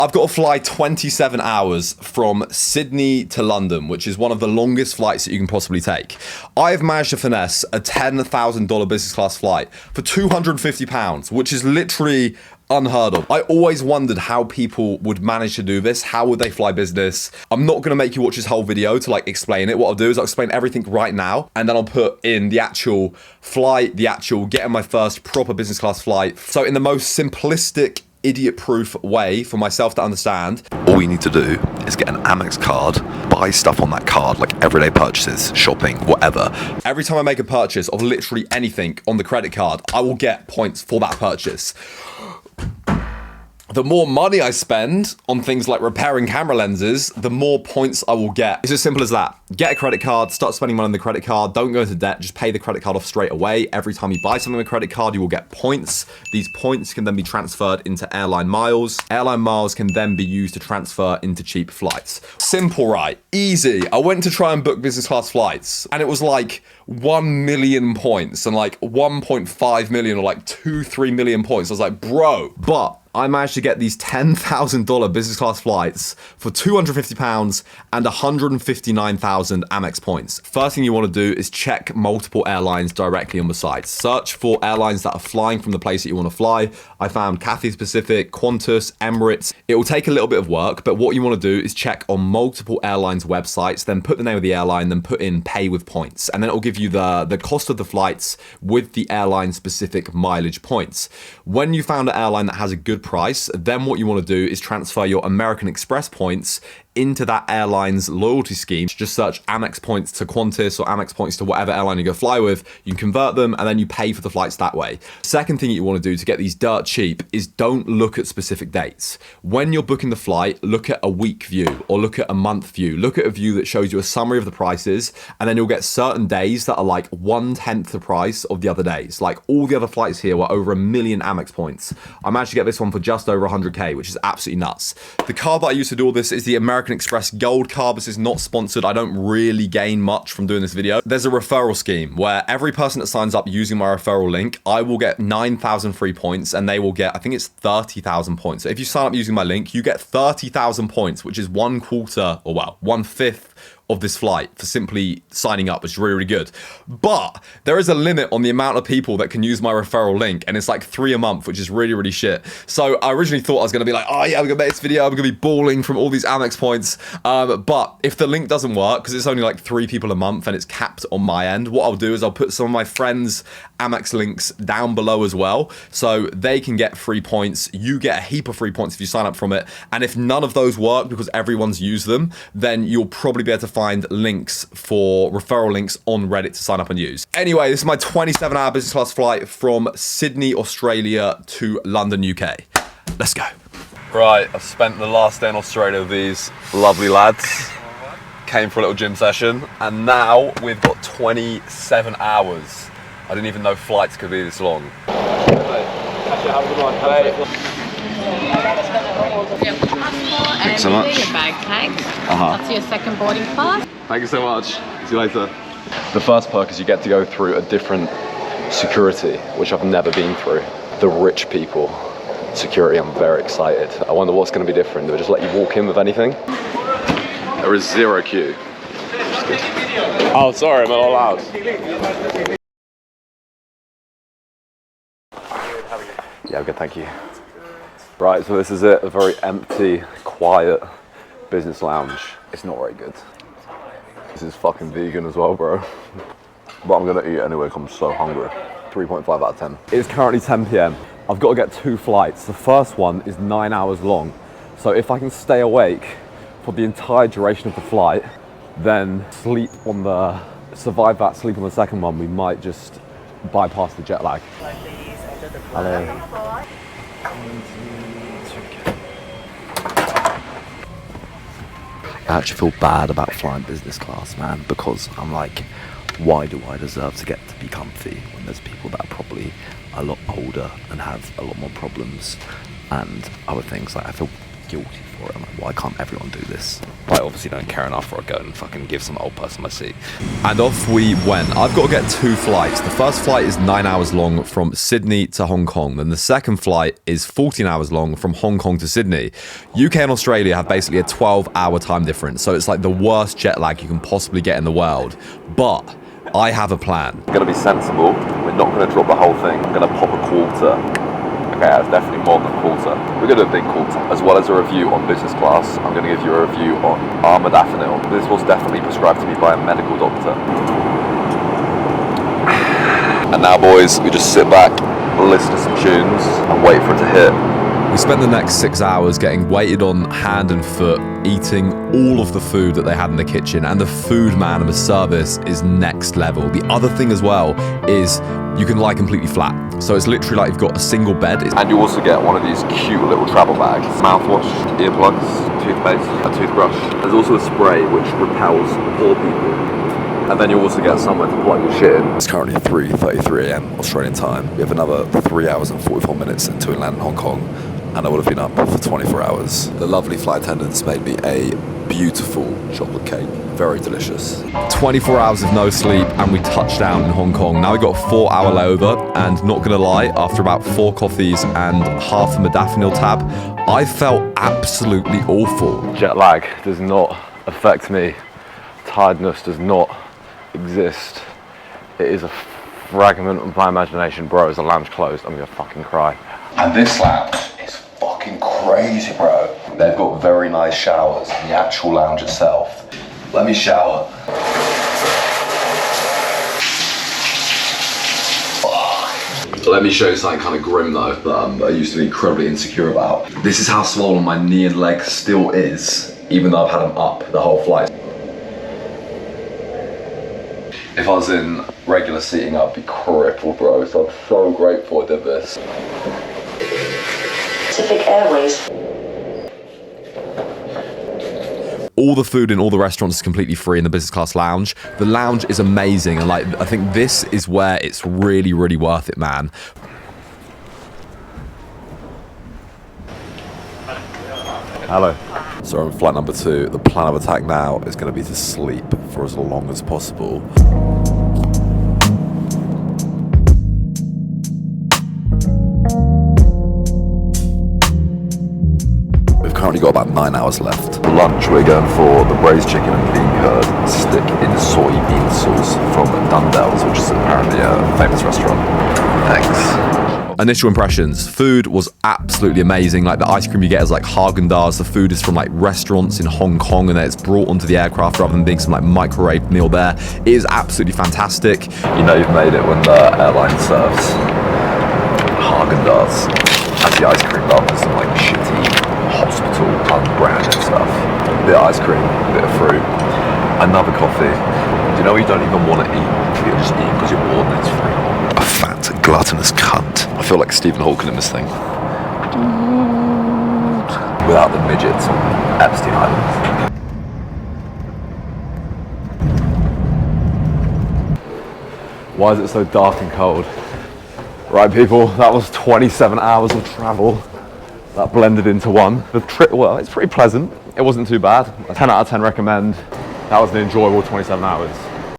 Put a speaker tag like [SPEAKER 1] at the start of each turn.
[SPEAKER 1] I've got to fly 27 hours from Sydney to London, which is one of the longest flights that you can possibly take. I've managed to finesse a $10,000 business class flight for £250, which is literally unheard of. I always wondered how people would manage to do this. How would they fly business? I'm not going to make you watch this whole video to like explain it. What I'll do is I'll explain everything right now, and then I'll put in the actual flight, getting my first proper business class flight. So in the most simplistic, idiot-proof way for myself to understand,
[SPEAKER 2] all you need to do is get an Amex card, buy stuff on that card, like everyday purchases, shopping, whatever.
[SPEAKER 1] Every time I make a purchase of literally anything on the credit card, I will get points for that purchase. The more money I spend on things like repairing camera lenses, the more points I will get. It's as simple as that. Get a credit card, start spending money on the credit card, don't go into debt, just pay the credit card off straight away. Every time you buy something on a credit card, you will get points. These points can then be transferred into airline miles. Airline miles can then be used to transfer into cheap flights. Simple, right? Easy. I went to try and book business class flights, and it was like 1 million points and like 1.5 million or like 2-3 million points. I was like, bro, but I managed to get these $10,000 business class flights for £250 and 159,000 Amex points. First thing you want to do is check multiple airlines directly on the site. Search for airlines that are flying from the place that you want to fly. I found Cathy Pacific, Qantas, Emirates. It will take a little bit of work, but what you want to do is check on multiple airlines' websites, then put the name of the airline, then put in pay with points. And then it will give you the cost of the flights with the airline specific mileage points. When you found an airline that has a good price, then what you want to do is transfer your American Express points into that airline's loyalty scheme. Just search Amex Points to Qantas or Amex Points to whatever airline you go fly with. You can convert them and then you pay for the flights that way. Second thing you want to do to get these dirt cheap is don't look at specific dates. When you're booking the flight, look at a week view or look at a month view. Look at a view that shows you a summary of the prices, and then you'll get certain days that are like 1/10 the price of the other days. Like all the other flights here were over 1 million Amex points. I managed to get this one for just over 100k, which is absolutely nuts. The card that I use to do all this is the American Express Gold card. This is not sponsored. I don't really gain much from doing this video. There's a referral scheme where every person that signs up using my referral link, I will get 9,000 free points and they will get, I think it's 30,000 points. So if you sign up using my link, you get 30,000 points, which is 1/4, or well, 1/5 of this flight for simply signing up, which is really, really good. But there is a limit on the amount of people that can use my referral link, and it's like 3 a month, which is really, really shit. So I originally thought I was going to be like, oh yeah, I'm going to make this video, I'm going to be balling from all these Amex points. But if the link doesn't work, because it's only like 3 people a month and it's capped on my end, what I'll do is I'll put some of my friends' Amex links down below as well, so they can get free points. You get a heap of free points if you sign up from it. And if none of those work because everyone's used them, then you'll probably be able to find links for referral links on Reddit to sign up and use. Anyway, this is my 27-hour business class flight from Sydney, Australia to London, UK. Let's go. Right, I've spent the last day in Australia with these lovely lads. Came for a little gym session, and now we've got 27 hours. I didn't even know flights could be this long.
[SPEAKER 3] Thanks
[SPEAKER 1] so much.
[SPEAKER 3] Your bag tags. That's your second boarding pass.
[SPEAKER 1] Thank you so much. See you later. The first perk is you get to go through a different security, which I've never been through. The rich people security, I'm very excited. I wonder what's going to be different. Do they just let you walk in with anything? There is zero queue. Oh, sorry, I'm not allowed. Yeah, I'm good, thank you. Right, so this is it, a very empty, quiet business lounge. It's not very good. This is fucking vegan as well, bro. But I'm gonna eat anyway, 'cause I'm so hungry. 3.5 out of 10. It's currently 10 p.m. I've got to get 2 flights. The first one is 9 hours long. So if I can stay awake for the entire duration of the flight, then survive that sleep on the second one, we might just bypass the jet lag. Hello.
[SPEAKER 2] I actually feel bad about flying business class, man, because I'm like, why do I deserve to get to be comfy when there's people that are probably a lot older and have a lot more problems and other things? Like, I feel guilty for it. I'm like, why can't everyone do this? I obviously don't care enough for a go and fucking give some old person my seat.
[SPEAKER 1] And off we went. I've got to get 2 flights. The first flight is 9 hours long from Sydney to Hong Kong. Then the second flight is 14 hours long from Hong Kong to Sydney. UK and Australia have basically a 12-hour time difference. So it's like the worst jet lag you can possibly get in the world. But I have a plan.
[SPEAKER 2] We're going to be sensible. We're not going to drop the whole thing. I'm going to pop a quarter. Okay, that's definitely more than a quarter. We're going to do a big quarter. As well as a review on business class, I'm going to give you a review on armodafinil. This was definitely prescribed to me by a medical doctor. And now, boys, we just sit back, listen to some tunes, and wait for it to hit.
[SPEAKER 1] We spent the next 6 hours getting waited on hand and foot, eating all of the food that they had in the kitchen, and the food man and the service is next level. The other thing as well is you can lie completely flat. So it's literally like you've got a single bed.
[SPEAKER 2] And you also get one of these cute little travel bags. Mouthwash, earplugs, toothpaste, a toothbrush. There's also a spray which repels poor people. And then you also get somewhere to plug your shit in. It's currently 3:33 AM Australian time. We have another 3 hours and 44 minutes until we land in Hong Kong. And I would have been up for 24 hours. The lovely flight attendants made me a beautiful chocolate cake. Very delicious.
[SPEAKER 1] 24 hours of no sleep and we touched down in Hong Kong. Now we got a 4-hour layover, and not gonna lie, after about 4 coffees and half a modafinil tab, I felt absolutely awful.
[SPEAKER 2] Jet lag does not affect me. Tiredness does not exist. It is a fragment of my imagination. Bro, is the lounge closed? I'm gonna fucking cry. And this lounge is fucking crazy, bro. They've got very nice showers in the actual lounge itself. Let me shower. Let me show you something kind of grim though, that I used to be incredibly insecure about. This is how swollen my knee and leg still is, even though I've had them up the whole flight. If I was in regular seating, I'd be crippled, bro. So I'm so grateful I did this.
[SPEAKER 4] Pacific Airways.
[SPEAKER 1] All the food in all the restaurants is completely free in the business class lounge. The lounge is amazing, and like I think this is where it's really, really worth it, man.
[SPEAKER 2] Hello. So on flight number 2, the plan of attack now is going to be to sleep for as long as possible. We've currently got about 9 hours left. For lunch, we're going for the braised chicken and bean curd stick in soybean sauce from Dundell's, which is apparently a famous restaurant. Thanks.
[SPEAKER 1] Initial impressions. Food was absolutely amazing. Like the ice cream you get is like Haagen-Dazs. The food is from like restaurants in Hong Kong, and then it's brought onto the aircraft rather than being some like microwave meal there. It is absolutely fantastic.
[SPEAKER 2] You know you've made it when the airline serves Haagen-Dazs as the ice cream rather than some like shitty hospital unbranded stuff. A bit of ice cream, a bit of fruit, another coffee. Do you know you don't even want to eat? You just eat because you're bored and it's free. A fat, gluttonous cunt. I feel like Stephen Hawking in this thing. Without the midgets on Epstein Island. Why is it so dark and cold? Right, people, that was 27 hours of travel. That blended into one. The trip, well, it's pretty pleasant. It wasn't too bad. A 10 out of 10 recommend. That was an enjoyable 27 hours.